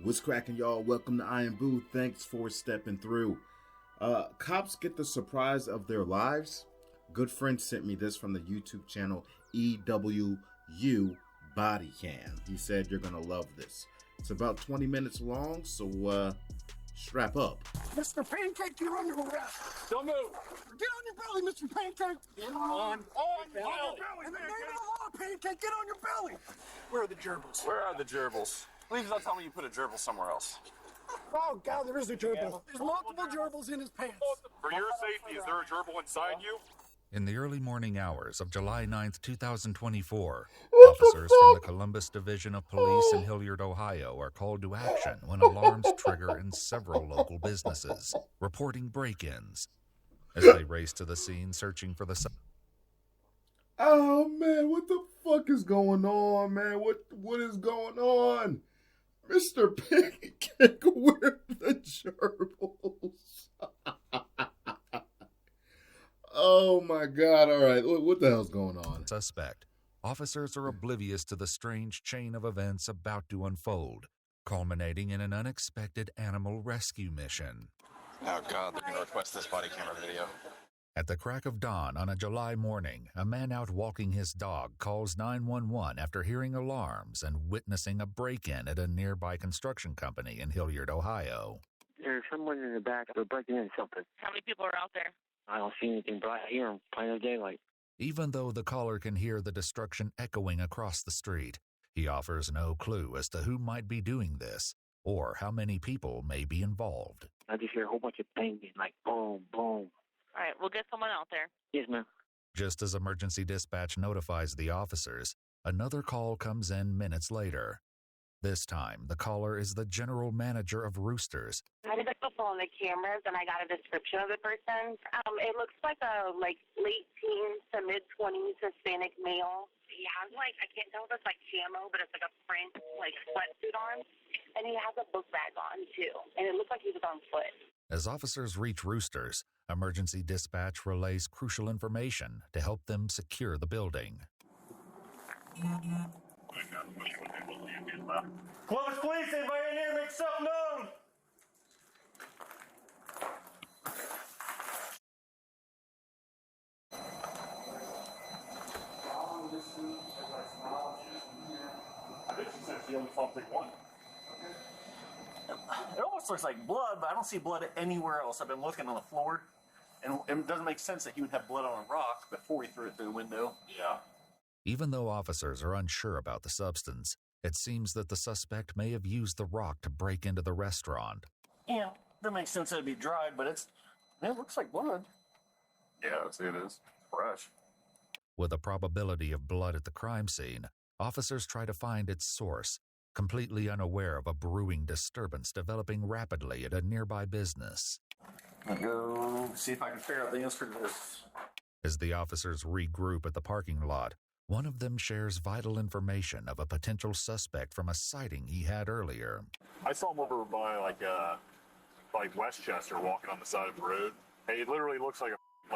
What's cracking, y'all? Welcome to Iron Booth. Thanks for stepping through. Cops get the surprise of their lives. Good friend sent me this from the YouTube channel EWU Body Cam. He said you're gonna love this. It's about 20 minutes long, so strap up. Mr. Pancake, you're under arrest. Don't move. Get on your belly, Mr. Pancake. Get on your belly. In the name of the law, Pancake, get on your belly. Where are the gerbils? Where are the gerbils? Please don't tell me you put a gerbil somewhere else. Oh, God, there is a gerbil. There's multiple gerbils in his pants. For your safety, is there a gerbil inside you? In the early morning hours of July 9th, 2024, officers from the Columbus Division of Police in Hilliard, Ohio are called to action when alarms trigger in several local businesses, reporting break-ins. As they race to the scene searching for the... Oh, man, what the fuck is going on, man? What is going on? Mr. Pancake, where are the gerbils? Oh my God, all right, what the hell's going on? Suspect. Officers are oblivious to the strange chain of events about to unfold, culminating in an unexpected animal rescue mission. Oh God, they're going to request this body camera video. At the crack of dawn on a July morning, a man out walking his dog calls 911 after hearing alarms and witnessing a break-in at a nearby construction company in Hilliard, Ohio. There's someone in the back. They're breaking in something. How many people are out there? I don't see anything, but I hear them plain as daylight. Even though the caller can hear the destruction echoing across the street, he offers no clue as to who might be doing this or how many people may be involved. I just hear a whole bunch of banging, like boom, boom. All right, we'll get someone out there. Yes, ma'am. Just as emergency dispatch notifies the officers, another call comes in minutes later. This time, the caller is the general manager of Roosters. I did the phone the cameras and I got a description of the person. It looks like a late teens to mid 20s Hispanic male. He has I can't tell if it's camo, but it's a print sweatsuit on, and he has a book bag on too, and it looks like he was on foot. As officers reach Roosters, emergency dispatch relays crucial information to help them secure the building. Columbus Police, anybody in here, make yourself known! I think she said she only saw one. It almost looks like blood, but I don't see blood anywhere else. I've been looking on the floor, and it doesn't make sense that he would have blood on a rock before he threw it through the window. Yeah. Even though officers are unsure about the substance, it seems that the suspect may have used the rock to break into the restaurant. Yeah, that makes sense that it'd be dried, but it looks like blood. Yeah, see, it is. Fresh. With a probability of blood at the crime scene, officers try to find its source, completely unaware of a brewing disturbance developing rapidly at a nearby business. I'll go see if I can figure out the answer to this. As the officers regroup at the parking lot, one of them shares vital information of a potential suspect from a sighting he had earlier. I saw him over by Westchester walking on the side of the road. Hey, it literally looks like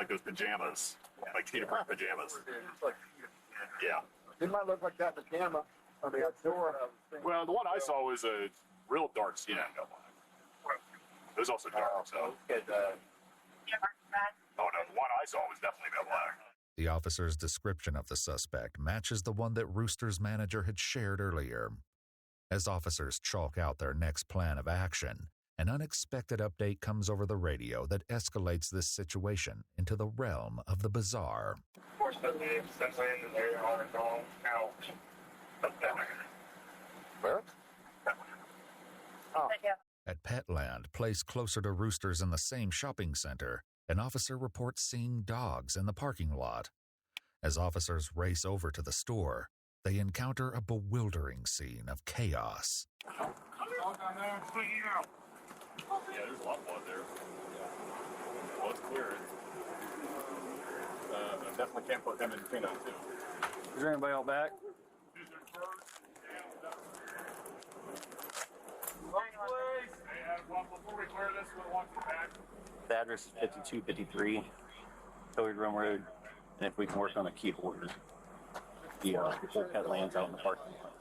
those pajamas, like cheetah print pajamas. Yeah. It might look like that in the camera on the outdoor. Well, the one I saw was a real dark skin. It was also dark, so. Oh, no, the one I saw was definitely that black. The officer's description of the suspect matches the one that Rooster's manager had shared earlier. As officers chalk out their next plan of action, an unexpected update comes over the radio that escalates this situation into the realm of the bizarre. Where? Oh. At Petland, placed closer to Roosters in the same shopping center, an officer reports seeing dogs in the parking lot. As officers race over to the store, they encounter a bewildering scene of chaos. Yeah, there's a lot of blood there. Well, it's clear. I definitely can't put them in between those two. Is there anybody out back? Before we clear this, we want you back. The address is 5253 Hilliard Run Road, and if we can work on a key holder, the whole pet lands out in the parking lot.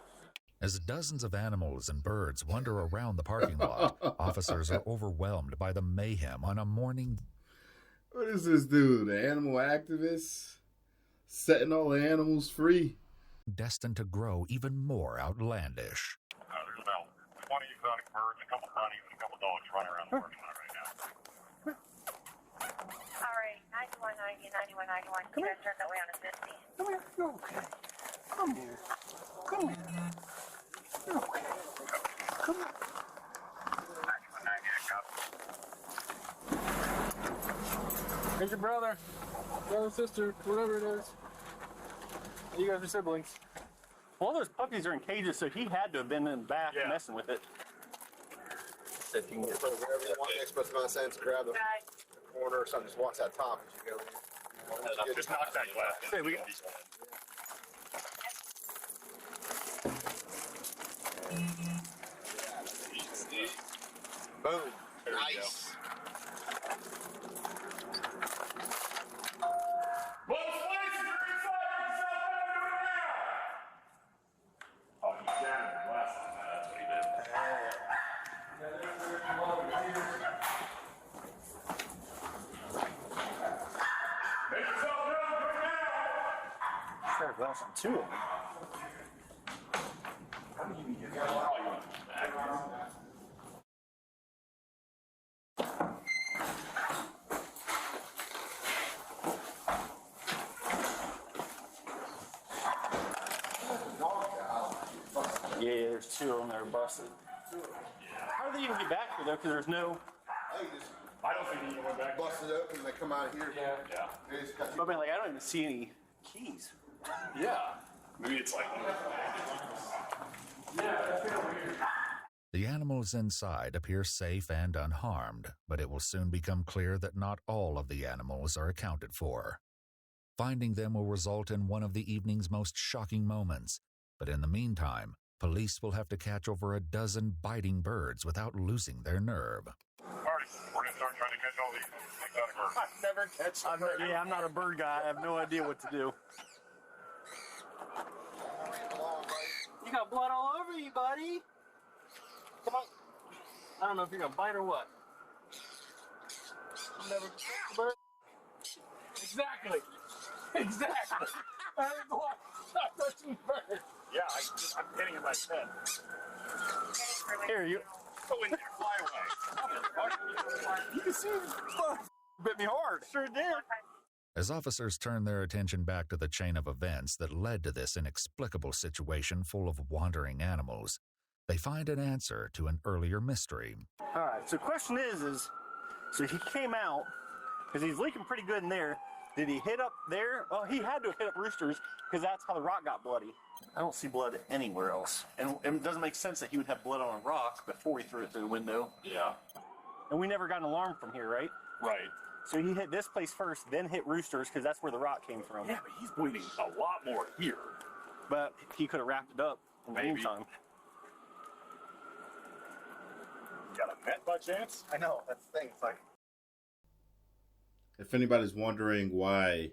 As dozens of animals and birds wander around the parking lot, officers are overwhelmed by the mayhem on a morning. What is this dude? The animal activist? Setting all the animals free? Destined to grow even more outlandish. There's about 20 exotic birds, a couple bunnies, and a couple dogs running around the parking lot right now. All right, 9190, 9191. You guys turn that way on a 50. Come here. You're okay. Come here. Come here. You're okay. Come here. 9190, Here's your brother, sister, whatever it is. You guys are siblings. Well, those puppies are in cages, so he had to have been in the back messing with it. If you can get wherever you want, next best amount of sense, grab the corner or something, just watch that top as you go. Just knock that glass. Say, we got Boom. Nice. Oh, he's jamming the glass on that. That's what he did. Make yourself known quick now! share a glass on two of them. Yeah, there's two of them that are busted. How do they even get back here though? Because there's no. I don't think he went back. Bust it open and they come out of here. Yeah. They just got I mean, like I don't even see any keys. Yeah. Maybe it's like. The animals inside appear safe and unharmed, but it will soon become clear that not all of the animals are accounted for. Finding them will result in one of the evening's most shocking moments, but in the meantime, police will have to catch over a dozen biting birds without losing their nerve. Alright, we're gonna start trying to catch all these exotic birds. I've never catch a bird. I'm not a bird guy. I have no idea what to do. You got blood all over you, buddy. Come on. I don't know if you're gonna bite or what. Never catch a bird. Exactly. Exactly. I didn't want to touch a bird. Yeah, I'm hitting it by 10. Here, you. Go in there, fly away. You can see it bit me hard. Sure did. As officers turn their attention back to the chain of events that led to this inexplicable situation full of wandering animals, they find an answer to an earlier mystery. All right, so the question is so he came out, because he's leaking pretty good in there. Did he hit up there? Well, he had to have hit up Roosters, because that's how the rock got bloody. I don't see blood anywhere else. And it doesn't make sense that he would have blood on a rock before he threw it through the window. Yeah. And we never got an alarm from here, right? Right. So he hit this place first, then hit Roosters, because that's where the rock came from. Yeah, but he's bleeding a lot more here. But he could have wrapped it up in the Maybe. meantime. Got a net by chance? I know, that's the thing. It's like. If anybody's wondering why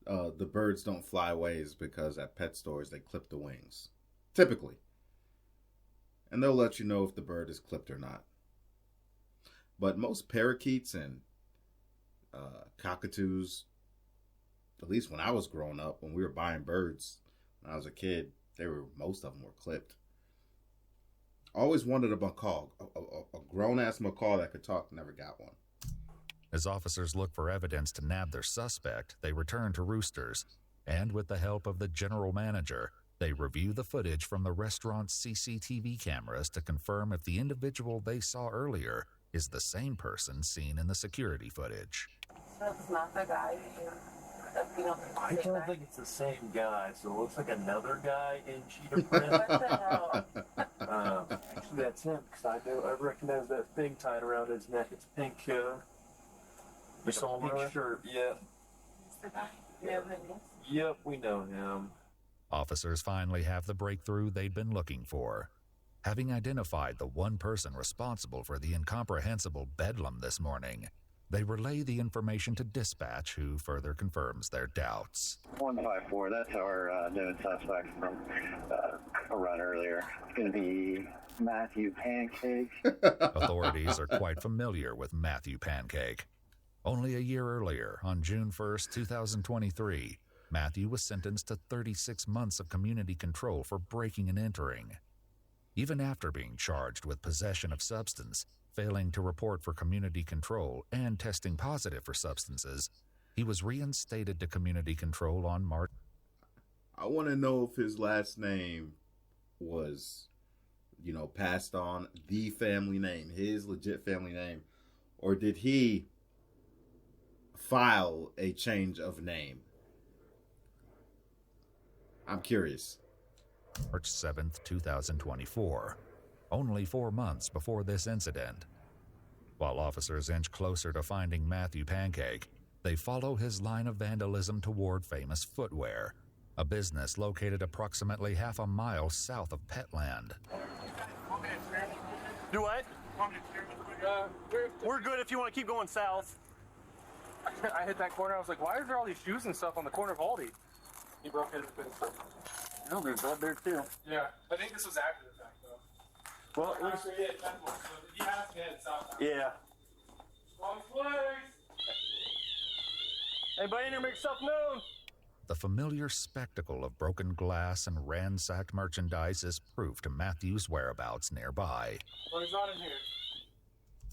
the birds don't fly away, is because at pet stores they clip the wings. Typically. And they'll let you know if the bird is clipped or not. But most parakeets and cockatoos, at least when I was growing up, when we were buying birds when I was a kid, most of them were clipped. I always wanted a macaw, a grown-ass macaw that could talk. Never got one. As officers look for evidence to nab their suspect, they return to Roosters, and with the help of the general manager, they review the footage from the restaurant's CCTV cameras to confirm if the individual they saw earlier is the same person seen in the security footage. That's not the guy. I don't think it's the same guy, so it looks like another guy in cheetah print. What the hell? Actually, that's him, because I recognize that thing tied around his neck. It's pink, You saw him pink earlier? shirt, yeah. It's the guy. You know who it is? Yep, we know him. Officers finally have the breakthrough they'd been looking for. Having identified the one person responsible for the incomprehensible bedlam this morning, they relay the information to dispatch, who further confirms their doubts. 154, that's our known suspect from a run earlier. It's going to be Matthew Pancakes. Authorities are quite familiar with Matthew Pancake. Only a year earlier, on June 1st, 2023, Matthew was sentenced to 36 months of community control for breaking and entering. Even after being charged with possession of substance, failing to report for community control, and testing positive for substances, he was reinstated to community control on March. I want to know if his last name was, passed on, the family name, his legit family name, or did he file a change of name? I'm curious. March 7th, 2024, only 4 months before this incident. While officers inch closer to finding Matthew Pancake, they follow his line of vandalism toward Famous Footwear, a business located approximately half a mile south of Petland. Do what? We're good if you want to keep going south. I hit that corner. I was like, why is there all these shoes and stuff on the corner of Aldi? He broke into the fence. No, there's blood there too. Yeah, I think this was after the fact, though. Well, at least... Yeah. Wrong place! Anybody in here make yourself known? The familiar spectacle of broken glass and ransacked merchandise is proof to Matthew's whereabouts nearby. Well, he's not in here.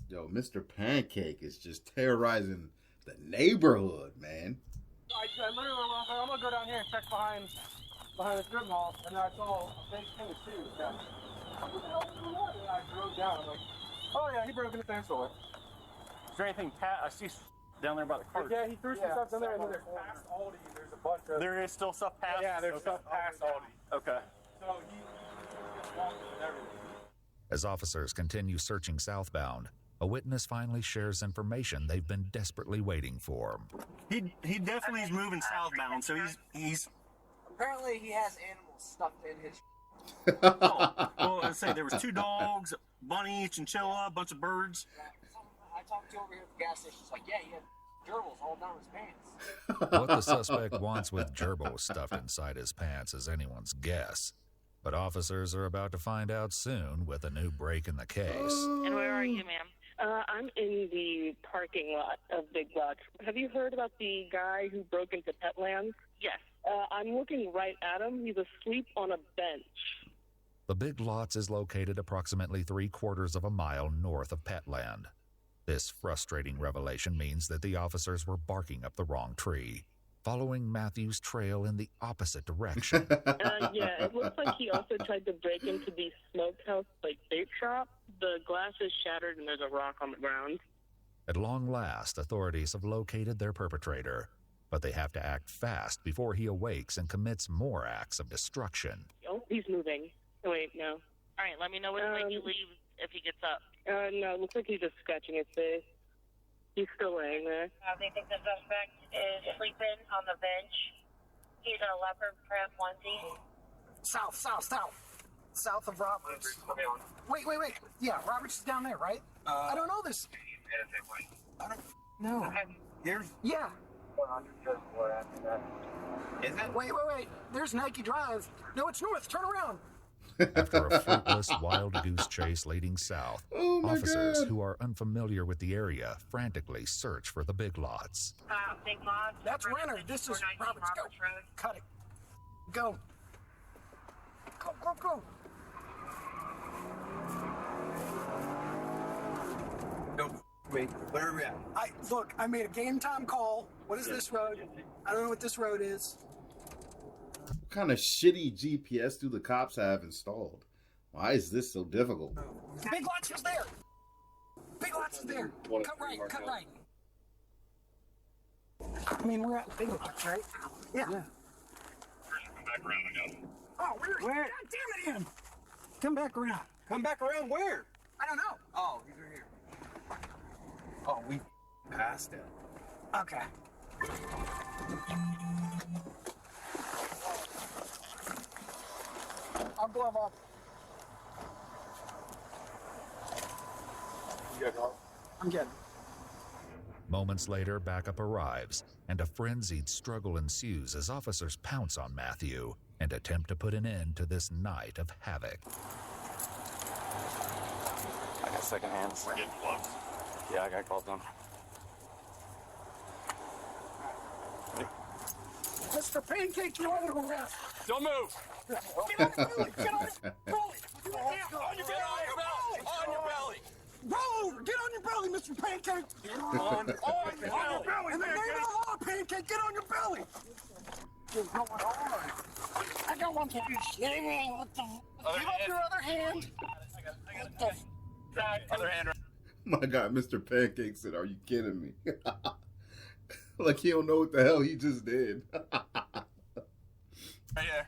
Yo, Mr. Pancake is just terrorizing the neighborhood, man. I literally, I'm gonna go down here and check behind the strip mall, and I saw a fake thing too. Yeah. What the hell is going on? And I drove down. I'm like, oh yeah, he broke into the fence door. Is there anything I see down there by the cart? Yeah, he threw some stuff down there, and then there's past Aldi. There's a bunch of. There is still stuff past. Yeah, there's stuff past Aldi. Okay. So he walked with everything. As officers continue searching southbound, a witness finally shares information they've been desperately waiting for. He definitely is moving southbound, so he's. Apparently, he has animals stuffed in his. Well, I'd say there was 2 dogs, bunny, chinchilla, a bunch of birds. I talked to over here at the gas station. He's like, yeah, he had gerbils all down his pants. What the suspect wants with gerbils stuffed inside his pants is anyone's guess. But officers are about to find out soon with a new break in the case. And where are you, ma'am? I'm in the parking lot of Big Lots. Have you heard about the guy who broke into Petland? Yes. I'm looking right at him. He's asleep on a bench. The Big Lots is located approximately 3/4 of a mile north of Petland. This frustrating revelation means that the officers were barking up the wrong tree, following Matthew's trail in the opposite direction. Yeah, it looks like he also tried to break into the smokehouse, bait shop. The glass is shattered and there's a rock on the ground. At long last, authorities have located their perpetrator, but they have to act fast before he awakes and commits more acts of destruction. Oh, he's moving. Oh, wait, no. All right, let me know when you leave if he gets up. No, it looks like he's just scratching his face. He's still laying there. They think the suspect is sleeping on the bench. He's in a leopard print onesie. South of Roberts. Wait. Yeah, Roberts is down there, right? I don't know this. I don't know. Yeah. Is it? Wait. There's Nike Drive. No, it's north. Turn around. After a fruitless wild goose chase leading south, officers who are unfamiliar with the area frantically search for the Big Lots. Big Lots. That's Renner. This is Roberts. Go. Cut it. Go. Wait, where are we at? I made a game time call. What is this road? I don't know what this road is. What kind of shitty GPS do the cops have installed? Why is this so difficult? Big Lots was there. Big Lots is there. Cut right. I mean, we're at Big Lots, right? Yeah. Come back around, I got it. Oh, where? God damn it, Ian. Come back around. Come back around where? I don't know. Oh, he's right here. Oh, we passed him. Okay. I'll glove off. You got help? I'm good. Moments later, backup arrives, and a frenzied struggle ensues as officers pounce on Matthew and attempt to put an end to this night of havoc. I got second hands. We're getting close. Yeah, I got called on. Mr. Pancake, you're under arrest. Don't move. Get on your belly. Get on your belly. On your belly. On your belly. Roll over. Get on your belly, Mr. Pancake. On your belly. In the name of the law, Pancake, get on your belly. What's going on? I got one for you. What the? Give up your other hand. What the? Other hand. My God, Mr. Pancake said, "Are you kidding me?" Like he don't know what the hell he just did. Right here.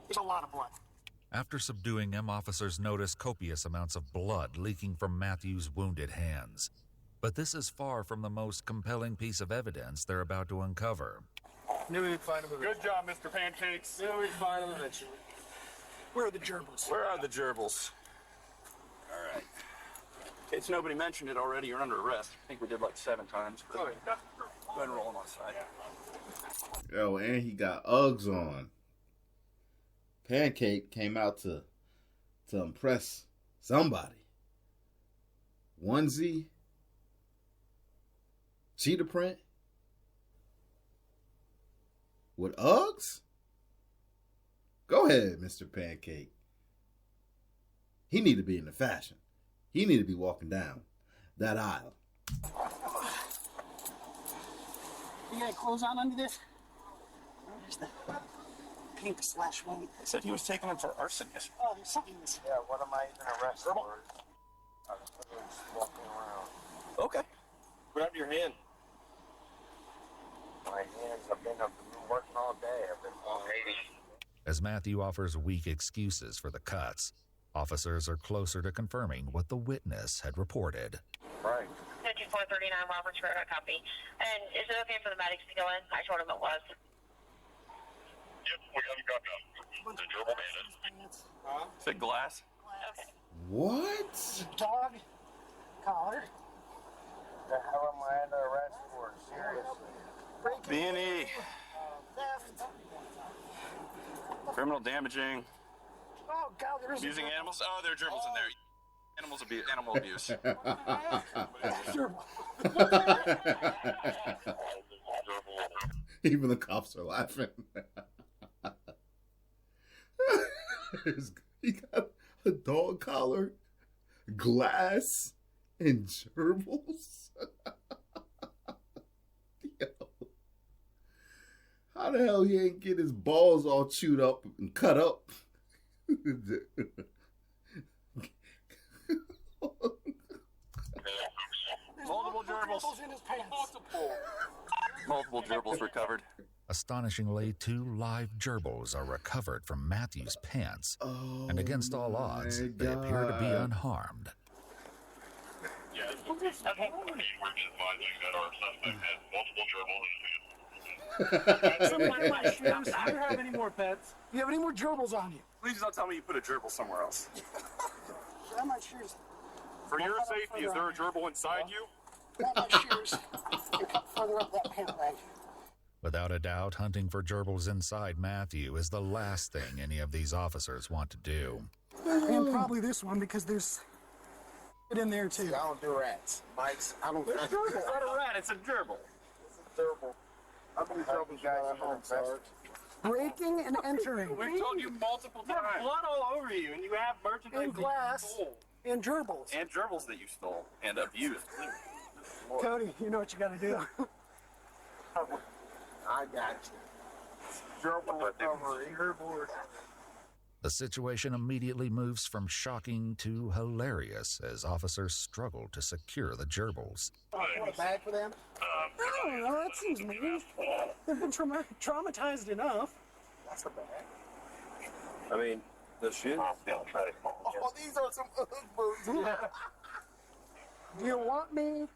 There's a lot of blood. After subduing him, officers notice copious amounts of blood leaking from Matthew's wounded hands. But this is far from the most compelling piece of evidence they're about to uncover. Knew we'd find him. Good job, Mr. Pancakes. Knew we'd find him eventually. Where are the gerbils? Where are the gerbils? All right. In case nobody mentioned it already, you're under arrest. I think we did like 7 times. But go ahead and roll on my side. Yo, and he got Uggs on. Pancake came out to impress somebody. Onesie, cheetah print, with Uggs? Go ahead, Mr. Pancake. He need to be in the fashion. He need to be walking down that aisle. You got clothes on under this? There's the pink/white. They said he was taking him for arson yesterday. Oh, there's something in this. Yeah, what am I even arrested for? I was literally just walking around. Okay. Put up your hand. My hands, I've been working all day. I've been hating. As Matthew offers weak excuses for the cuts, officers are closer to confirming what the witness had reported. Right. 5439 Roberts Road, I copy. And is it okay for the medics to go in? I told him it was. Yep, we got him got the gerbil bandit. Is it glass? Okay. What? Dog collar. The hell am I under arrest for? Seriously. B&E. Theft. Criminal damaging. Oh, God, there is Abusing animals. Oh, there are gerbils in there. Animal abuse. Even the cops are laughing. He got a dog collar, glass, and gerbils. Yo. How the hell he ain't get his balls all chewed up and cut up? Multiple gerbils. In his pants. Multiple gerbils recovered. Astonishingly, 2 live gerbils are recovered from Matthew's pants, and against all odds, they appear to be unharmed. Yeah, we're just finding that our suspect had multiple gerbils in his hands. Do you have any more pets? Do you have any more gerbils on you? Please don't tell me you put a gerbil somewhere else. Grab my shoes. For your safety, is there a gerbil inside you? Grab my shoes. And come further up that pant leg. Without a doubt, hunting for gerbils inside Matthew is the last thing any of these officers want to do. And probably this one because there's it in there too. I don't do rats. Mike's, I don't. It's not a rat, it's a gerbil. It's a gerbil. I've been helping guys at home, sir. Breaking and entering. We've told you multiple times. You have blood all over you, and you have merchandise And glass. And gerbils. and gerbils that you stole and abused. Cody, you know what you gotta do. I got you. Gerbil recovery. Gerbil. The situation immediately moves from shocking to hilarious as officers struggle to secure the gerbils. Want a bag for them? I don't know, that seems mean. They've been traumatized enough. That's a bag. I mean, the shoes. Oh, these are some boots. Yeah. Do you want me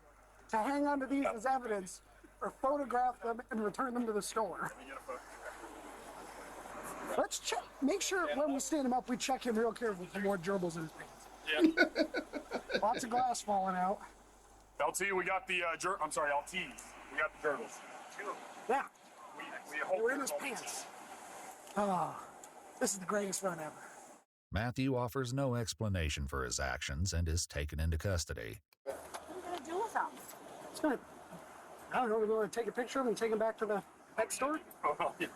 to hang on to these as evidence or photograph them and return them to the store? Let's check. Make sure when we stand him up, we check him real careful for more gerbils in his pants. Yeah. Lots of glass falling out. LT, we got the LT. We got the gerbils. Yeah. We were in his pants. Oh, this is the greatest run ever. Matthew offers no explanation for his actions and is taken into custody. What are you going to do with them? It's going to, I don't know, we're going to take a picture of him and take him back to the pet store? Taking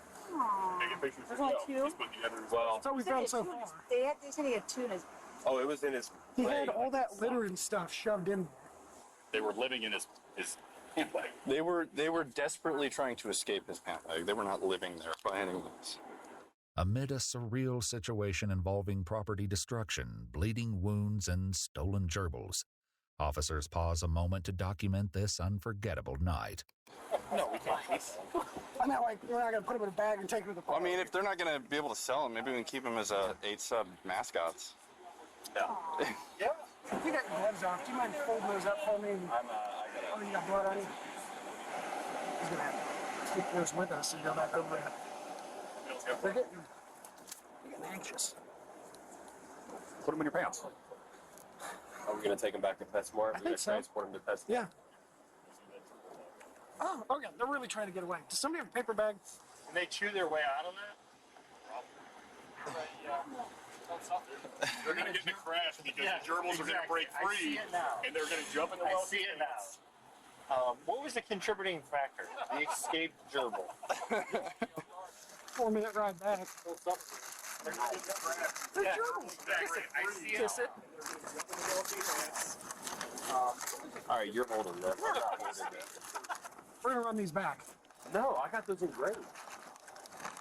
pictures There's only two? He's put together as well. That's all we've done so far. They said he had two in his. Oh, it was in his. He had all that litter and stuff shoved in there. They were living in his pant leg. They were desperately trying to escape his pant leg. They were not living there by any means. Amid a surreal situation involving property destruction, bleeding wounds, and stolen gerbils, officers pause a moment to document this unforgettable night. No, we can't. I'm not like, we're not going to put him in a bag and take him to the park. I mean, if they're not going to be able to sell them, maybe we can keep them as 8-sub mascots. Yeah. Yeah. If you got your gloves off, do you mind folding those up for me? Oh, you got blood on you? He's going to have to keep those with us and go back over there. They're getting anxious. Put them in your pants. Are we going to take them back to PetSmart? We're going to transport them to PetSmart? Yeah. Oh, okay. They're really trying to get away. Does somebody have a paper bag? Can they chew their way out of that? They're going to get in a crash because the gerbils are going to break free and they're going to jump in the well. I see it now. What was the contributing factor? The escaped gerbil. 4-minute ride back. They're gerbils. Kiss it. All right, you're holding that. We're going to run these back. No, I got those in gray.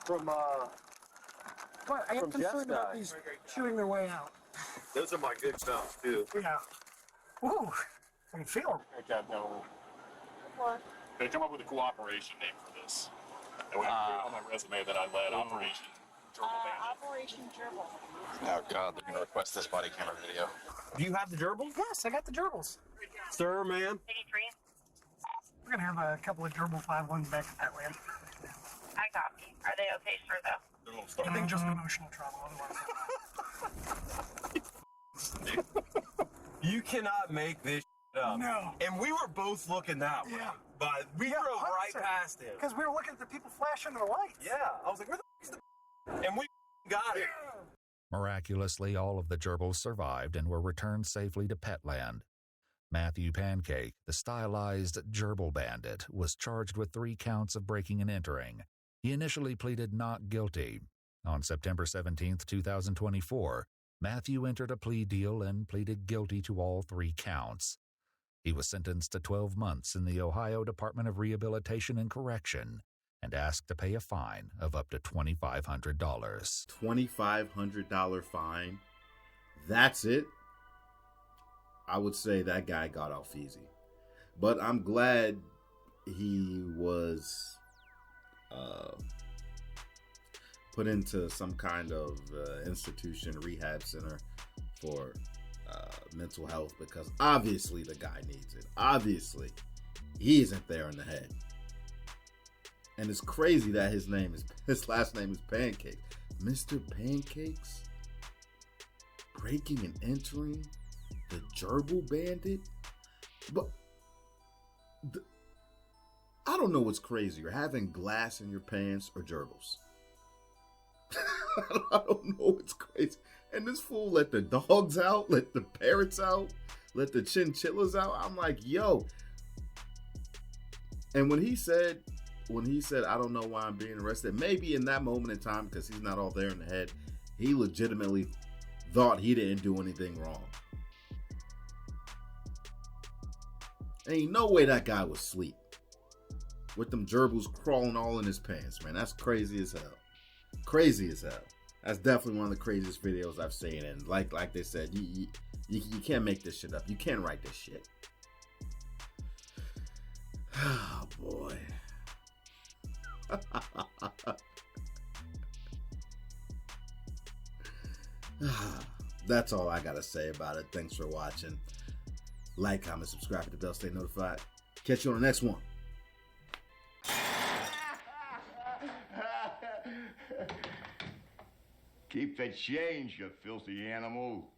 From, What? I am concerned about these chewing their way out. Those are my good stuff, too. Yeah. Ooh, I can feel them. Okay, no. They come up with a cool operation name for this. That would have on my resume that I led Operation Gerbil Bandit. Operation Gerbil. Oh, God, they're going to request this body camera video. Do you have the gerbils? Yes, I got the gerbils. Sir, ma'am? 83. We're going to have a couple of gerbil 5-1s back at that land. I copy. Are they okay, sir, though? I think just emotional trauma, otherwise. You cannot make this up. No. And we were both looking that way. Yeah. But we drove right past him. Because we were looking at the people flashing their lights. Yeah. I was like, where the f*** is the... And we got it. Miraculously, all of the gerbils survived and were returned safely to Petland. Matthew Pancake, the stylized gerbil bandit, was charged with 3 counts of breaking and entering. He initially pleaded not guilty. On September 17, 2024, Matthew entered a plea deal and pleaded guilty to all 3 counts. He was sentenced to 12 months in the Ohio Department of Rehabilitation and Correction and asked to pay a fine of up to $2,500. $2,500 fine? That's it? I would say that guy got off easy. But I'm glad he was put into some kind of institution, rehab center for mental health, because obviously the guy needs it. Obviously, he isn't there in the head. And it's crazy that his last name is Pancakes. Mr. Pancakes? Breaking and entering the gerbil bandit? But I don't know what's crazier, having glass in your pants or gerbils. I don't know what's crazy. And this fool let the dogs out, let the parrots out, let the chinchillas out. I'm like, yo. And when he said, I don't know why I'm being arrested, maybe in that moment in time, because he's not all there in the head, he legitimately thought he didn't do anything wrong. Ain't no way that guy was asleep with them gerbils crawling all in his pants, man. That's crazy as hell. Crazy as hell. That's definitely one of the craziest videos I've seen. And like they said, you can't make this shit up. You can't write this shit. Oh, boy. That's all I gotta say about it. Thanks for watching. Like, comment, subscribe, hit the bell, stay notified. Catch you on the next one. Keep the change, you filthy animal.